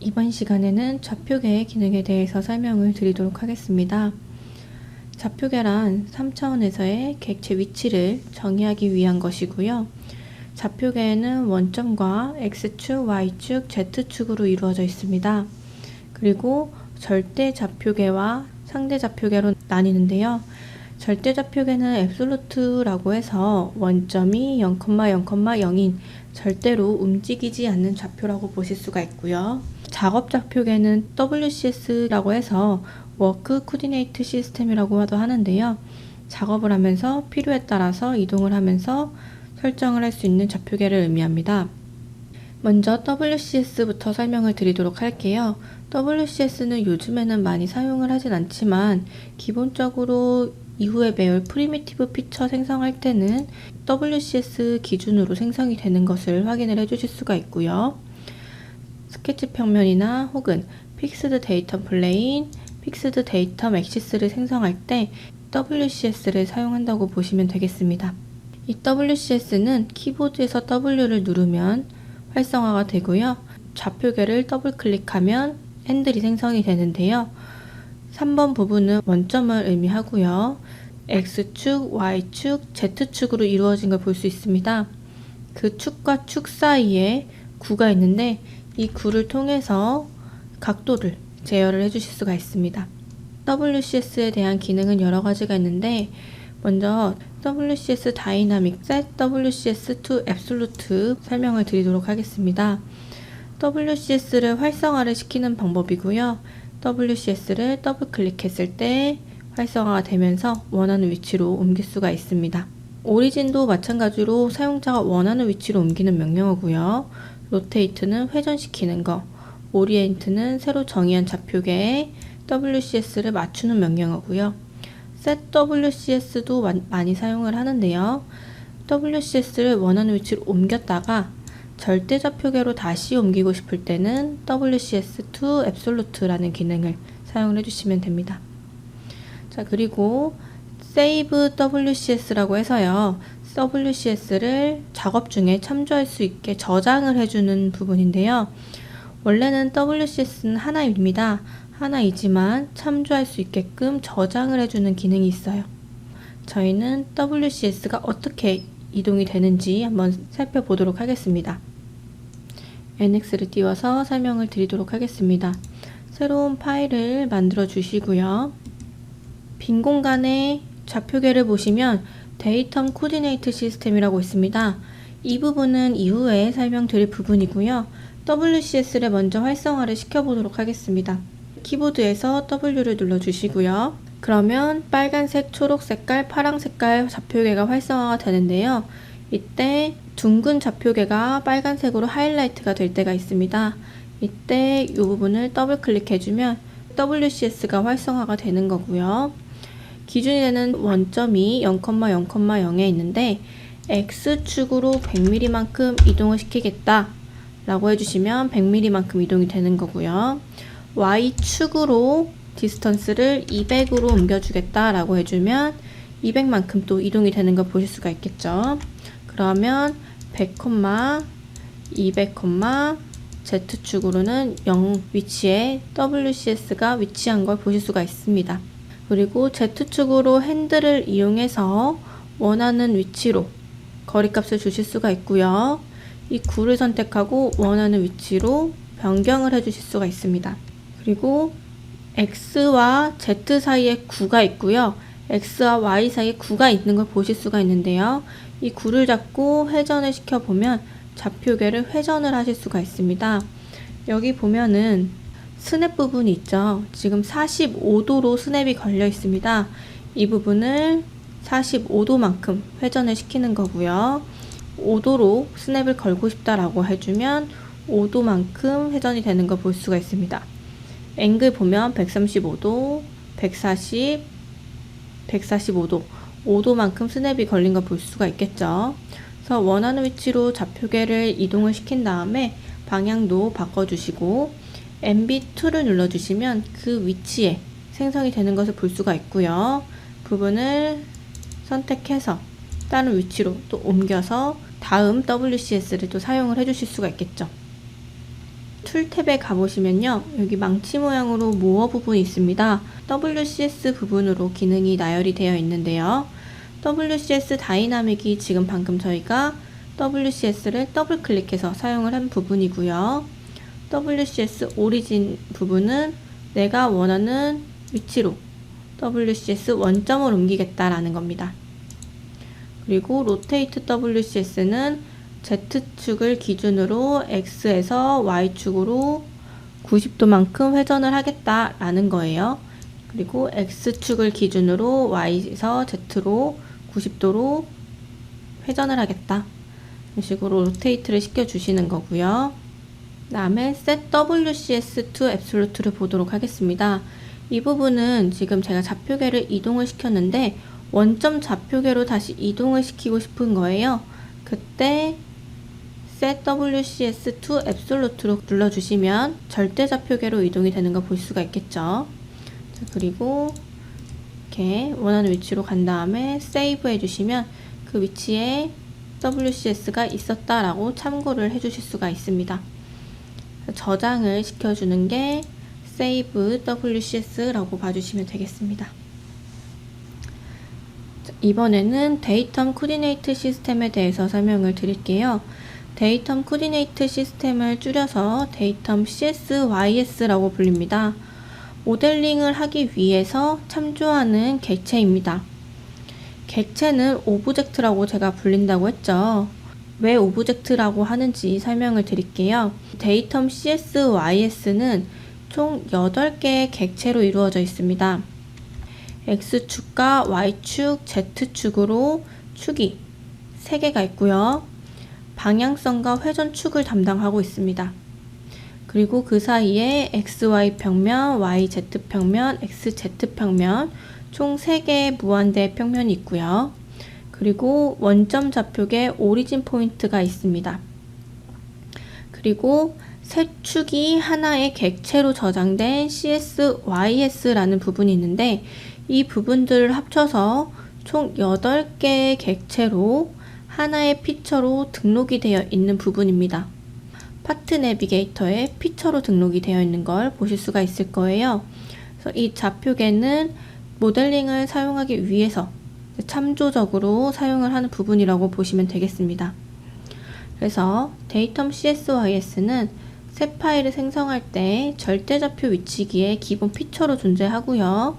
이번 시간에는 좌표계의 기능에 대해서 설명을 드리도록 하겠습니다. 좌표계란 3차원에서의 객체 위치를 정의하기 위한 것이고요. 좌표계에는 원점과 X축, Y축, Z축으로 이루어져 있습니다. 그리고 절대 좌표계와 상대 좌표계로 나뉘는데요. 절대 좌표계는 앱솔루트라고 해서 원점이 0,0,0인 절대로 움직이지 않는 좌표라고 보실 수가 있고요. 작업 좌표계는 WCS라고 해서 워크 코디네이트 시스템이라고도 하는데요. 작업을 하면서 필요에 따라서 이동을 하면서 설정을 할 수 있는 좌표계를 의미합니다. 먼저 WCS부터 설명을 드리도록 할게요. WCS는 요즘에는 많이 사용을 하진 않지만 기본적으로 이후에 배울 프리미티브 피처 생성할 때는 WCS 기준으로 생성이 되는 것을 확인을 해주실 수가 있고요. 스케치 평면이나 혹은 픽스드 데이터 플레인, 픽스드 데이터 액시스를 생성할 때 WCS를 사용한다고 보시면 되겠습니다. 이 WCS는 키보드에서 W를 누르면 활성화가 되고요. 좌표계를 더블 클릭하면 핸들이 생성이 되는데요. 3번 부분은 원점을 의미하고요. X축, Y축, Z축으로 이루어진 걸 볼 수 있습니다. 그 축과 축 사이에 구가 있는데 이 구를 통해서 각도를 제어를 해주실 수가 있습니다. WCS에 대한 기능은 여러 가지가 있는데 먼저 WCS 다이나믹 Set WCS to Absolute 설명을 드리도록 하겠습니다. WCS를 활성화를 시키는 방법이고요. WCS를 더블 클릭했을 때 활성화가 되면서 원하는 위치로 옮길 수가 있습니다. 오리진도 마찬가지로 사용자가 원하는 위치로 옮기는 명령어고요. 로테이트는 회전시키는 거, 오리엔트는 새로 정의한 좌표계에 WCS를 맞추는 명령어고요. Set WCS도 많이 사용을 하는데요. WCS를 원하는 위치로 옮겼다가 절대 좌표계로 다시 옮기고 싶을 때는 WCS to Absolute라는 기능을 사용을 해주시면 됩니다. 자, 그리고 Save WCS라고 해서요. WCS를 작업 중에 참조할 수 있게 저장을 해주는 부분인데요. 원래는 WCS는 하나입니다. 하나이지만 참조할 수 있게끔 저장을 해주는 기능이 있어요. 저희는 WCS가 어떻게 이동이 되는지 한번 살펴보도록 하겠습니다. NX를 띄워서 설명을 드리도록 하겠습니다. 새로운 파일을 만들어 주시고요. 빈 공간에 좌표계를 보시면 데이터 코디네이트 시스템이라고 있습니다. 이 부분은 이후에 설명드릴 부분이고요. WCS를 먼저 활성화를 시켜보도록 하겠습니다. 키보드에서 W를 눌러주시고요. 그러면 빨간색, 초록 색깔, 파랑 색깔 좌표계가 활성화가 되는데요. 이때 둥근 좌표계가 빨간색으로 하이라이트가 될 때가 있습니다. 이때 이 부분을 더블 클릭해주면 WCS가 활성화가 되는 거고요. 기준이 되는 원점이 0,0,0에 있는데 X축으로 100mm만큼 이동을 시키겠다 라고 해주시면 100mm만큼 이동이 되는 거고요. Y축으로 디스턴스를 200으로 옮겨주겠다 라고 해주면 200만큼 또 이동이 되는 걸 보실 수가 있겠죠. 그러면 100, 200, Z축으로는 0 위치에 WCS가 위치한 걸 보실 수가 있습니다. 그리고 Z축으로 핸들을 이용해서 원하는 위치로 거리값을 주실 수가 있고요. 이 구를 선택하고 원하는 위치로 변경을 해주실 수가 있습니다. 그리고 X와 Z 사이에 구가 있고요. X와 Y 사이에 구가 있는 걸 보실 수가 있는데요. 이 구를 잡고 회전을 시켜보면 좌표계를 회전을 하실 수가 있습니다. 여기 보면은 스냅 부분이 있죠. 지금 45도로 스냅이 걸려 있습니다. 이 부분을 45도만큼 회전을 시키는 거고요. 5도로 스냅을 걸고 싶다라고 해주면 5도만큼 회전이 되는 걸 볼 수가 있습니다. 앵글 보면 135도, 140, 145도, 5도만큼 스냅이 걸린 걸 볼 수가 있겠죠. 그래서 원하는 위치로 좌표계를 이동을 시킨 다음에 방향도 바꿔주시고 MB2를 눌러주시면 그 위치에 생성이 되는 것을 볼 수가 있고요. 부분을 선택해서 다른 위치로 또 옮겨서 다음 WCS를 또 사용을 해주실 수가 있겠죠. 툴 탭에 가보시면요, 여기 망치 모양으로 모어 부분이 있습니다. WCS 부분으로 기능이 나열이 되어 있는데요. WCS 다이나믹이 지금 방금 저희가 WCS를 더블 클릭해서 사용을 한 부분이고요. WCS 오리진 부분은 내가 원하는 위치로 WCS 원점을 옮기겠다라는 겁니다. 그리고 로테이트 WCS는 Z축을 기준으로 X에서 Y축으로 90도만큼 회전을 하겠다라는 거예요. 그리고 X축을 기준으로 Y에서 Z로 90도로 회전을 하겠다. 이런 식으로 로테이트를 시켜주시는 거고요. 다음에 set WCS to absolute를 보도록 하겠습니다. 이 부분은 지금 제가 좌표계를 이동을 시켰는데 원점 좌표계로 다시 이동을 시키고 싶은 거예요. 그때 set WCS to absolute로 눌러주시면 절대 좌표계로 이동이 되는 걸 볼 수가 있겠죠. 자, 그리고 이렇게 원하는 위치로 간 다음에 save 해주시면 그 위치에 WCS가 있었다라고 참고를 해주실 수가 있습니다. 저장을 시켜주는 게 save WCS라고 봐주시면 되겠습니다. 이번에는 데이텀 코디네이트 시스템에 대해서 설명을 드릴게요. 데이텀 코디네이트 시스템을 줄여서 데이텀 CSYS라고 불립니다. 모델링을 하기 위해서 참조하는 객체입니다. 객체는 오브젝트라고 제가 불린다고 했죠. 왜 오브젝트라고 하는지 설명을 드릴게요. 데이텀 CSYS는 총 8개의 객체로 이루어져 있습니다. X축과 Y축, Z축으로 축이 3개가 있고요. 방향성과 회전축을 담당하고 있습니다. 그리고 그 사이에 XY 평면, YZ 평면, XZ 평면 총 3개의 무한대 평면이 있고요. 그리고 원점 좌표계 오리진 포인트가 있습니다. 그리고 세 축이 하나의 객체로 저장된 CSYS라는 부분이 있는데 이 부분들을 합쳐서 총 8개의 객체로 하나의 피처로 등록이 되어 있는 부분입니다. 파트 내비게이터에 피처로 등록이 되어 있는 걸 보실 수가 있을 거예요. 그래서 이 좌표계는 모델링을 사용하기 위해서 참조적으로 사용을 하는 부분이라고 보시면 되겠습니다. 그래서 데이텀 CSYS는 새 파일을 생성할 때 절대좌표 위치기에 기본 피처로 존재하고요.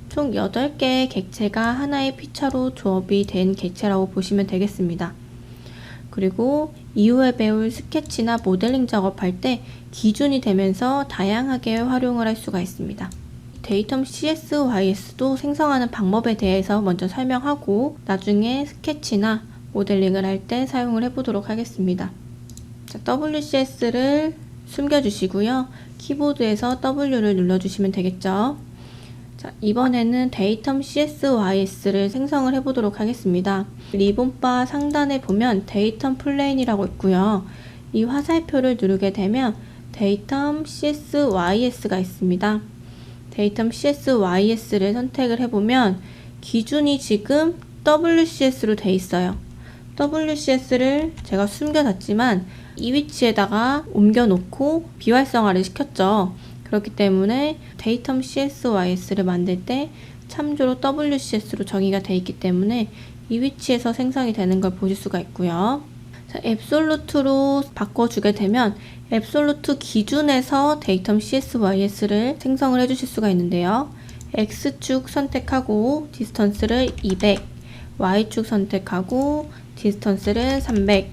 총 8개의 객체가 하나의 피처로 조합이 된 객체라고 보시면 되겠습니다. 그리고 이후에 배울 스케치나 모델링 작업할 때 기준이 되면서 다양하게 활용을 할 수가 있습니다. 데이텀 CSYS도 생성하는 방법에 대해서 먼저 설명하고 나중에 스케치나 모델링을 할 때 사용을 해보도록 하겠습니다. 자, WCS를 숨겨주시고요. 키보드에서 W를 눌러주시면 되겠죠. 자, 이번에는 데이텀 CSYS를 생성을 해보도록 하겠습니다. 리본바 상단에 보면 데이텀 플레인이라고 있고요. 이 화살표를 누르게 되면 데이텀 CSYS가 있습니다. 데이텀 CSYS를 선택을 해보면 기준이 지금 WCS로 돼 있어요. WCS를 제가 숨겨놨지만 이 위치에다가 옮겨놓고 비활성화를 시켰죠. 그렇기 때문에 데이텀 CSYS를 만들 때 참조로 WCS로 정의가 되어 있기 때문에 이 위치에서 생성이 되는 걸 보실 수가 있고요. 자, 앱솔루트로 바꿔주게 되면 앱솔루트 기준에서 데이텀 CSYS를 생성을 해주실 수가 있는데요. X축 선택하고 디스턴스를 200, Y축 선택하고 디스턴스를 300,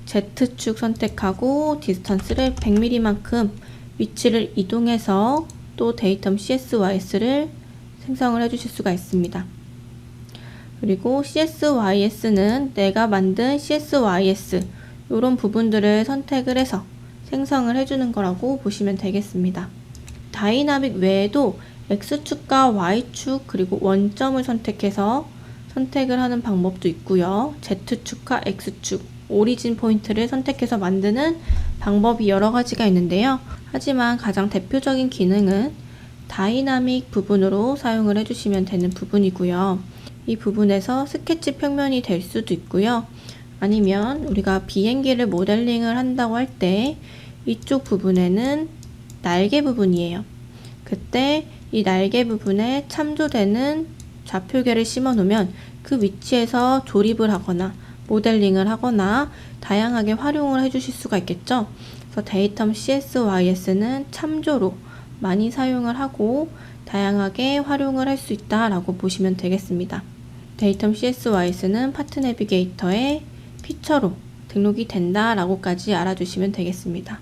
Z축 선택하고 디스턴스를 100mm만큼 위치를 이동해서 또 데이텀 CSYS를 생성을 해주실 수가 있습니다. 그리고 CSYS는 내가 만든 CSYS 이런 부분들을 선택을 해서 생성을 해주는 거라고 보시면 되겠습니다. 다이나믹 외에도 X축과 Y축 그리고 원점을 선택해서 선택을 하는 방법도 있고요. Z축과 X축, 오리진 포인트를 선택해서 만드는 방법이 여러 가지가 있는데요. 하지만 가장 대표적인 기능은 다이나믹 부분으로 사용을 해주시면 되는 부분이고요. 이 부분에서 스케치 평면이 될 수도 있고요. 아니면 우리가 비행기를 모델링을 한다고 할 때 이쪽 부분에는 날개 부분이에요. 그때 이 날개 부분에 참조되는 좌표계를 심어 놓으면 그 위치에서 조립을 하거나 모델링을 하거나 다양하게 활용을 해주실 수가 있겠죠. 그래서 데이텀 CSYS는 참조로 많이 사용을 하고 다양하게 활용을 할 수 있다라고 보시면 되겠습니다. 데이텀 CSYS는 파트 내비게이터의 피처로 등록이 된다라고까지 알아주시면 되겠습니다.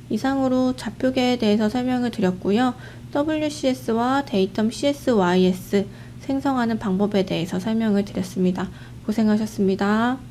이상으로 좌표계에 대해서 설명을 드렸고요. WCS와 데이텀 CSYS 생성하는 방법에 대해서 설명을 드렸습니다. 고생하셨습니다.